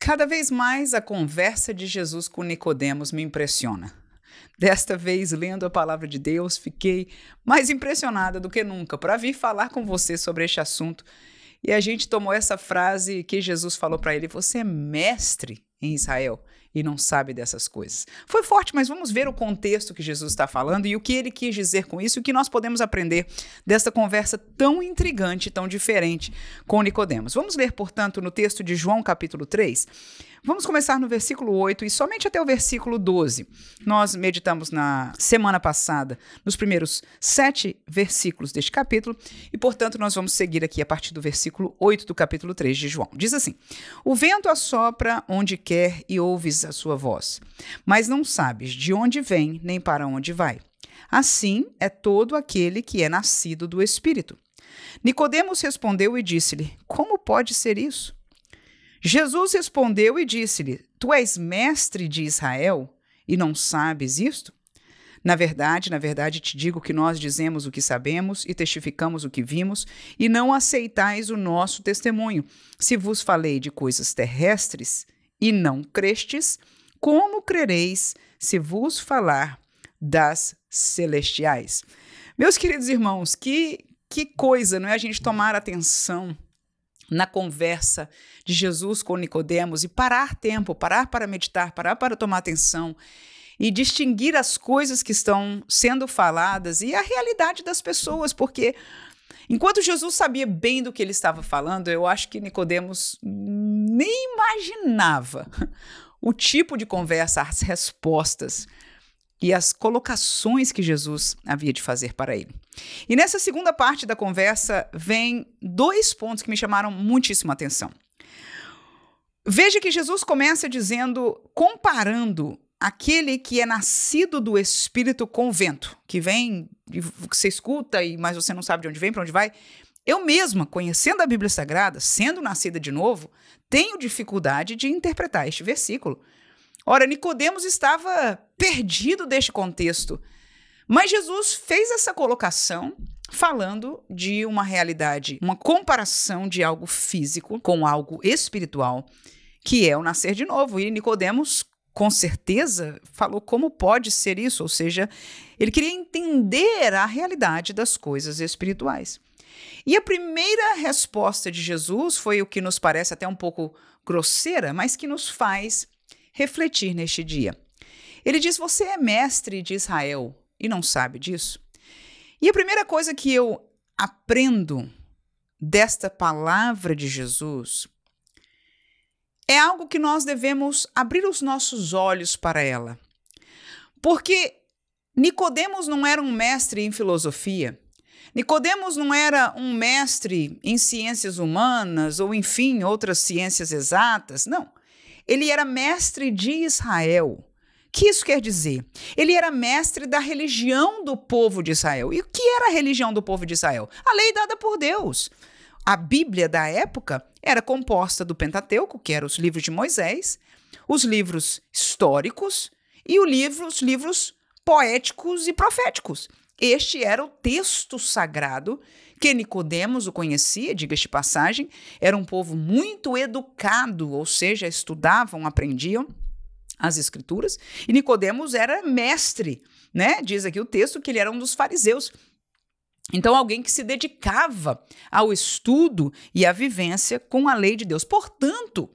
Cada vez mais a conversa de Jesus com Nicodemos me impressiona. Desta vez, lendo a palavra de Deus, fiquei mais impressionada do que nunca para vir falar com você sobre este assunto. E a gente tomou essa frase que Jesus falou para ele: você é mestre em Israel e não sabe dessas coisas. Foi forte, mas vamos ver o contexto que Jesus está falando e o que ele quis dizer com isso e o que nós podemos aprender desta conversa tão intrigante, tão diferente com Nicodemos. Vamos ler, portanto, no texto de João, capítulo 3. Vamos começar no versículo 8 e somente até o versículo 12. Nós meditamos na semana passada nos primeiros 7 versículos deste capítulo e, portanto, nós vamos seguir aqui a partir do versículo 8 do capítulo 3 de João. Diz assim: o vento assopra onde quer e ouves a sua voz, mas não sabes de onde vem nem para onde vai. Assim é todo aquele que é nascido do Espírito. Nicodemos respondeu e disse-lhe: como pode ser isso? Jesus respondeu e disse-lhe: tu és mestre de Israel e não sabes isto? Na verdade, te digo que nós dizemos o que sabemos e testificamos o que vimos, e não aceitais o nosso testemunho. Se vos falei de coisas terrestres e não crestes, como crereis se vos falar das celestiais? Meus queridos irmãos, que coisa, não é a gente tomar atenção na conversa de Jesus com Nicodemos e parar tempo, parar para meditar, parar para tomar atenção e distinguir as coisas que estão sendo faladas e a realidade das pessoas, porque enquanto Jesus sabia bem do que ele estava falando, eu acho que Nicodemos nem imaginava o tipo de conversa, as respostas e as colocações que Jesus havia de fazer para ele. E nessa segunda parte da conversa vem 2 pontos que me chamaram muitíssima atenção. Veja que Jesus começa dizendo, comparando aquele que é nascido do Espírito com o vento, que vem, que você escuta, mas você não sabe de onde vem, para onde vai. Eu mesma, conhecendo a Bíblia Sagrada, sendo nascida de novo, tenho dificuldade de interpretar este versículo. Ora, Nicodemos estava perdido deste contexto, mas Jesus fez essa colocação falando de uma realidade, uma comparação de algo físico com algo espiritual, que é o nascer de novo. E Nicodemos, com certeza, falou como pode ser isso, ou seja, ele queria entender a realidade das coisas espirituais. E a primeira resposta de Jesus foi o que nos parece até um pouco grosseira, mas que nos faz refletir neste dia. Ele diz: você é mestre de Israel e não sabe disso? E a primeira coisa que eu aprendo desta palavra de Jesus é algo que nós devemos abrir os nossos olhos para ela. Porque Nicodemos não era um mestre em filosofia, Nicodemos não era um mestre em ciências humanas ou, enfim, outras ciências exatas, não. Ele era mestre de Israel. O que isso quer dizer? Ele era mestre da religião do povo de Israel. E o que era a religião do povo de Israel? A lei dada por Deus. A Bíblia da época era composta do Pentateuco, que eram os livros de Moisés, os livros históricos e os livros poéticos e proféticos. Este era o texto sagrado que Nicodemos o conhecia, diga-se de passagem, era um povo muito educado, ou seja, estudavam, aprendiam as escrituras, e Nicodemos era mestre, né? Diz aqui o texto que ele era um dos fariseus. Então, alguém que se dedicava ao estudo e à vivência com a lei de Deus. Portanto,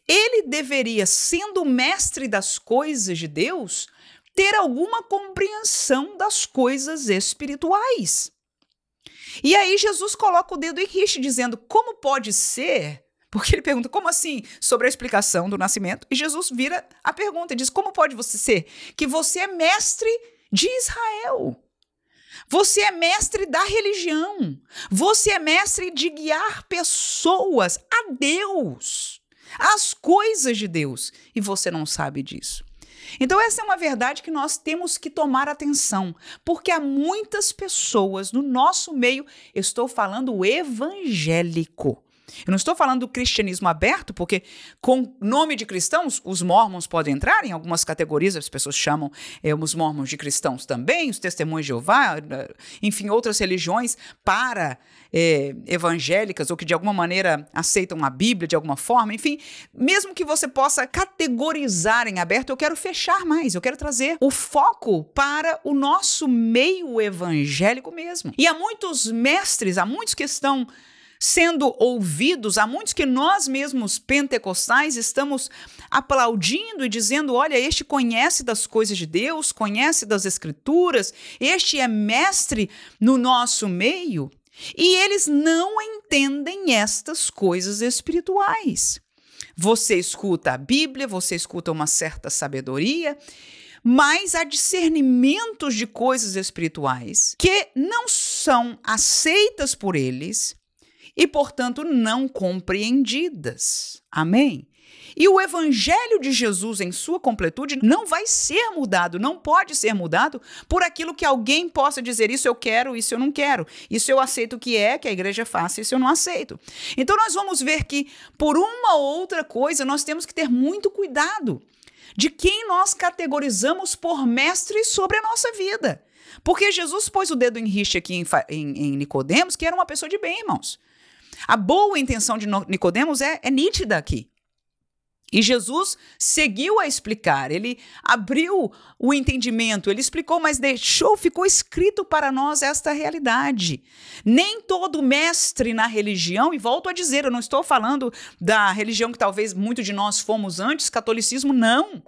ele deveria, sendo mestre das coisas de Deus, ter alguma compreensão das coisas espirituais. E aí Jesus coloca o dedo em riste, dizendo: como pode ser? Porque ele pergunta, como assim? Sobre a explicação do nascimento. E Jesus vira a pergunta e diz: como pode você ser? Que você é mestre de Israel. Você é mestre da religião. Você é mestre de guiar pessoas a Deus, às coisas de Deus. E você não sabe disso. Então essa é uma verdade que nós temos que tomar atenção, porque há muitas pessoas no nosso meio, estou falando evangélico, Eu não estou falando do cristianismo aberto, porque com nome de cristãos, os mormons podem entrar em algumas categorias, as pessoas chamam os mormons de cristãos também, os testemunhos de Jeová, enfim, outras religiões evangélicas ou que de alguma maneira aceitam a Bíblia de alguma forma, enfim, mesmo que você possa categorizar em aberto, eu quero fechar mais, eu quero trazer o foco para o nosso meio evangélico mesmo. E há muitos mestres, há muitos que estão sendo ouvidos, há muitos que nós mesmos pentecostais estamos aplaudindo e dizendo, olha, este conhece das coisas de Deus, conhece das Escrituras, este é mestre no nosso meio, e eles não entendem estas coisas espirituais. Você escuta a Bíblia, você escuta uma certa sabedoria, mas há discernimentos de coisas espirituais que não são aceitas por eles, e, portanto, não compreendidas. Amém? E o evangelho de Jesus em sua completude não vai ser mudado, não pode ser mudado por aquilo que alguém possa dizer, isso eu quero, isso eu não quero, isso eu aceito que a igreja faça, isso eu não aceito. Então nós vamos ver que por uma ou outra coisa nós temos que ter muito cuidado de quem nós categorizamos por mestre sobre a nossa vida. Porque Jesus pôs o dedo em rixe aqui em Nicodemos, que era uma pessoa de bem, irmãos. A boa intenção de Nicodemos é nítida aqui. E Jesus seguiu a explicar, ele abriu o entendimento, ele explicou, mas ficou escrito para nós esta realidade. Nem todo mestre na religião, e volto a dizer, eu não estou falando da religião que talvez muitos de nós fomos antes, catolicismo, não.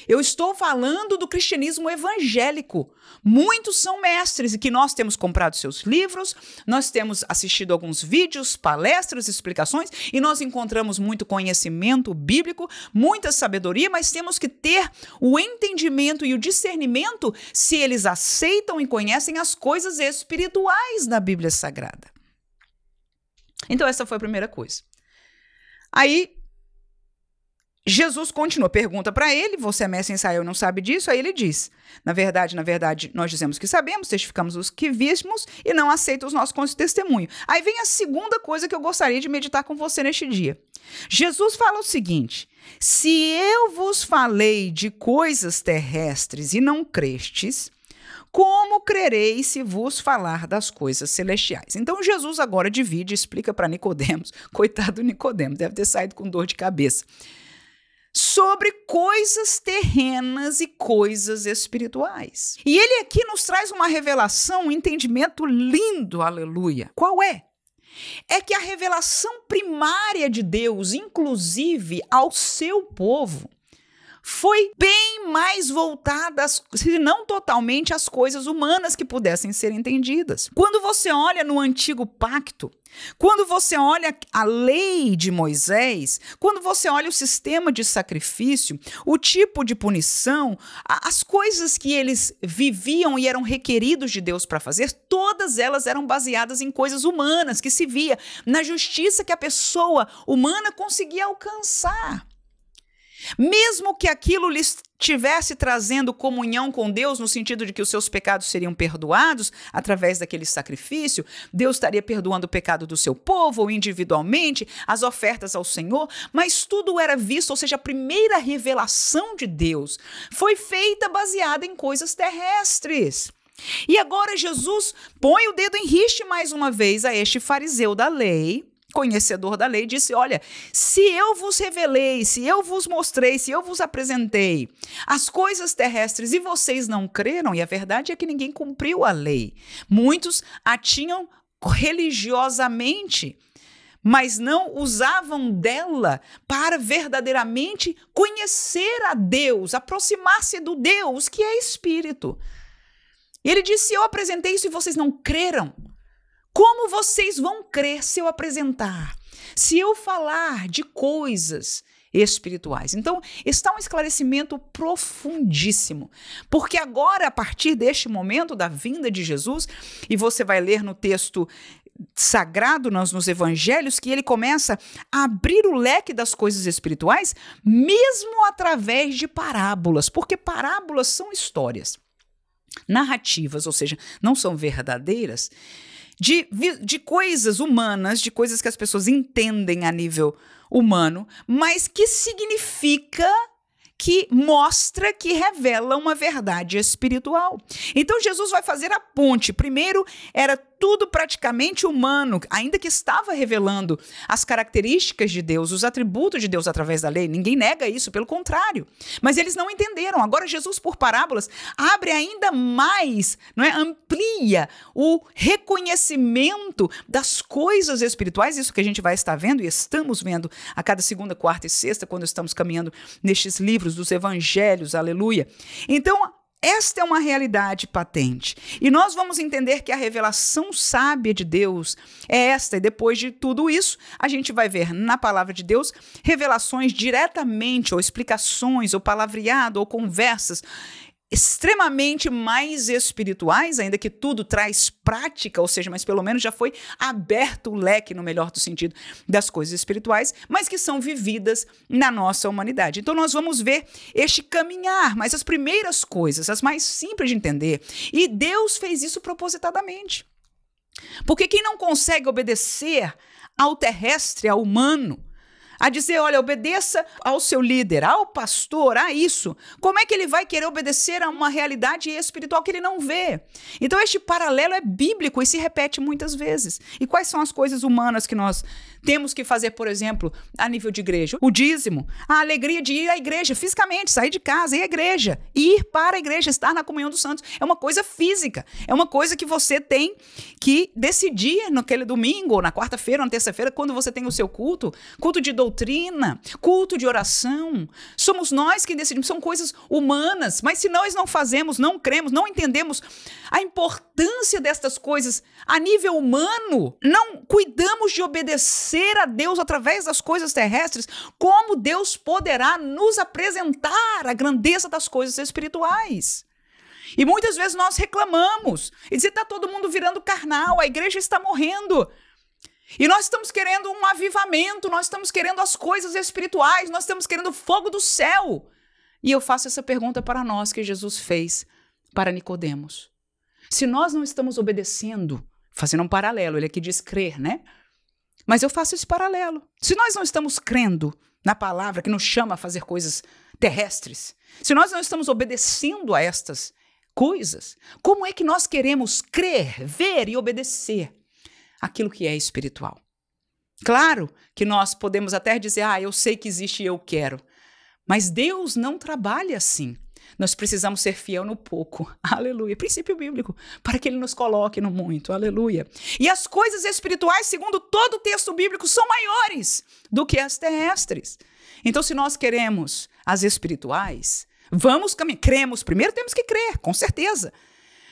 Eu estou falando do cristianismo evangélico. Muitos são mestres e que nós temos comprado seus livros, nós temos assistido alguns vídeos, palestras, explicações e nós encontramos muito conhecimento bíblico, muita sabedoria, mas temos que ter o entendimento e o discernimento se eles aceitam e conhecem as coisas espirituais da Bíblia Sagrada. Então essa foi a primeira coisa. Aí Jesus continua, pergunta para ele, você é mestre em Israel e não sabe disso? Aí ele diz, na verdade, nós dizemos que sabemos, testificamos os que vimos e não aceita os nossos testemunhos. Aí vem a segunda coisa que eu gostaria de meditar com você neste dia. Jesus fala o seguinte, se eu vos falei de coisas terrestres e não crestes, como crereis se vos falar das coisas celestiais? Então Jesus agora divide e explica para Nicodemos, coitado do Nicodemos, deve ter saído com dor de cabeça, sobre coisas terrenas e coisas espirituais. E ele aqui nos traz uma revelação, um entendimento lindo, aleluia. Qual é? É que a revelação primária de Deus, inclusive ao seu povo, foi bem mais voltada, se não totalmente, às coisas humanas que pudessem ser entendidas. Quando você olha no Antigo Pacto, quando você olha a lei de Moisés, quando você olha o sistema de sacrifício, o tipo de punição, as coisas que eles viviam e eram requeridos de Deus para fazer, todas elas eram baseadas em coisas humanas, que se via na justiça que a pessoa humana conseguia alcançar. Mesmo que aquilo lhes estivesse trazendo comunhão com Deus, no sentido de que os seus pecados seriam perdoados através daquele sacrifício, Deus estaria perdoando o pecado do seu povo, ou individualmente, as ofertas ao Senhor, mas tudo era visto, ou seja, a primeira revelação de Deus foi feita baseada em coisas terrestres. E agora Jesus põe o dedo em rixe mais uma vez a este fariseu da lei, conhecedor da lei, disse, olha, se eu vos revelei, se eu vos mostrei, se eu vos apresentei as coisas terrestres e vocês não creram, e a verdade é que ninguém cumpriu a lei. Muitos a tinham religiosamente, mas não usavam dela para verdadeiramente conhecer a Deus, aproximar-se do Deus que é Espírito. E ele disse, eu apresentei isso e vocês não creram. Como vocês vão crer se eu apresentar, se eu falar de coisas espirituais? Então, está um esclarecimento profundíssimo, porque agora, a partir deste momento da vinda de Jesus, e você vai ler no texto sagrado, nos evangelhos, que ele começa a abrir o leque das coisas espirituais, mesmo através de parábolas, porque parábolas são histórias narrativas, ou seja, não são verdadeiras, de coisas humanas, de coisas que as pessoas entendem a nível humano, mas que significa, que mostra, que revela uma verdade espiritual. Então Jesus vai fazer a ponte. Primeiro, era tudo praticamente humano, ainda que estava revelando as características de Deus, os atributos de Deus através da lei. Ninguém nega isso, pelo contrário. Mas eles não entenderam. Agora Jesus, por parábolas, abre ainda mais, não é? Amplia o reconhecimento das coisas espirituais, isso que a gente vai estar vendo e estamos vendo a cada segunda, quarta e sexta, quando estamos caminhando nestes livros dos evangelhos, aleluia. Então, esta é uma realidade patente. E nós vamos entender que a revelação sábia de Deus é esta. E depois de tudo isso, a gente vai ver na palavra de Deus revelações diretamente, ou explicações, ou palavreado, ou conversas extremamente mais espirituais, ainda que tudo traz prática, ou seja, mas pelo menos já foi aberto o leque, no melhor do sentido, das coisas espirituais, mas que são vividas na nossa humanidade. Então nós vamos ver este caminhar, mas as primeiras coisas, as mais simples de entender, e Deus fez isso propositadamente. Porque quem não consegue obedecer ao terrestre, ao humano, a dizer, olha, obedeça ao seu líder, ao pastor, a isso. Como é que ele vai querer obedecer a uma realidade espiritual que ele não vê? Então, este paralelo é bíblico e se repete muitas vezes. E quais são as coisas humanas que nós temos que fazer, por exemplo, a nível de igreja? O dízimo, a alegria de ir à igreja fisicamente, sair de casa, ir à igreja, ir para a igreja, estar na comunhão dos santos. É uma coisa física, é uma coisa que você tem que decidir naquele domingo, ou na quarta-feira, ou na terça-feira, quando você tem o seu culto de doutrina, culto de oração. Somos nós que decidimos, são coisas humanas, mas se nós não fazemos, não cremos, não entendemos a importância destas coisas a nível humano, não cuidamos de obedecer a Deus através das coisas terrestres, como Deus poderá nos apresentar a grandeza das coisas espirituais? E muitas vezes nós reclamamos e dizemos, está todo mundo virando carnal, a igreja está morrendo. E nós estamos querendo um avivamento, nós estamos querendo as coisas espirituais, nós estamos querendo o fogo do céu. E eu faço essa pergunta para nós que Jesus fez para Nicodemos. Se nós não estamos obedecendo, fazendo um paralelo, ele aqui diz crer, né? Mas eu faço esse paralelo. Se nós não estamos crendo na palavra que nos chama a fazer coisas terrestres, se nós não estamos obedecendo a estas coisas, como é que nós queremos crer, ver e obedecer aquilo que é espiritual? Claro que nós podemos até dizer, eu sei que existe e eu quero. Mas Deus não trabalha assim. Nós precisamos ser fiel no pouco. Aleluia. Princípio bíblico. Para que Ele nos coloque no muito. Aleluia. E as coisas espirituais, segundo todo o texto bíblico, são maiores do que as terrestres. Então, se nós queremos as espirituais, vamos caminhar. Cremos. Primeiro temos que crer, com certeza.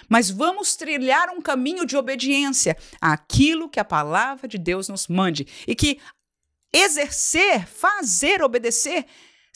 Mas vamos trilhar um caminho de obediência àquilo que a palavra de Deus nos mande. E que exercer, fazer, obedecer,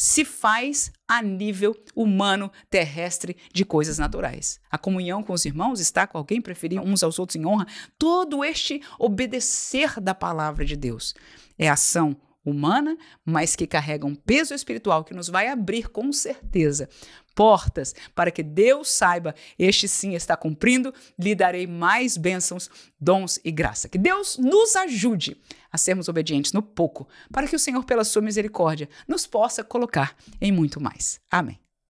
se faz a nível humano, terrestre, de coisas naturais. A comunhão com os irmãos, estar com alguém, preferir uns aos outros em honra, todo este obedecer da palavra de Deus é ação humana, mas que carrega um peso espiritual que nos vai abrir com certeza portas para que Deus saiba, este sim está cumprindo, lhe darei mais bênçãos, dons e graça. Que Deus nos ajude a sermos obedientes no pouco, para que o Senhor, pela sua misericórdia, nos possa colocar em muito mais. Amém.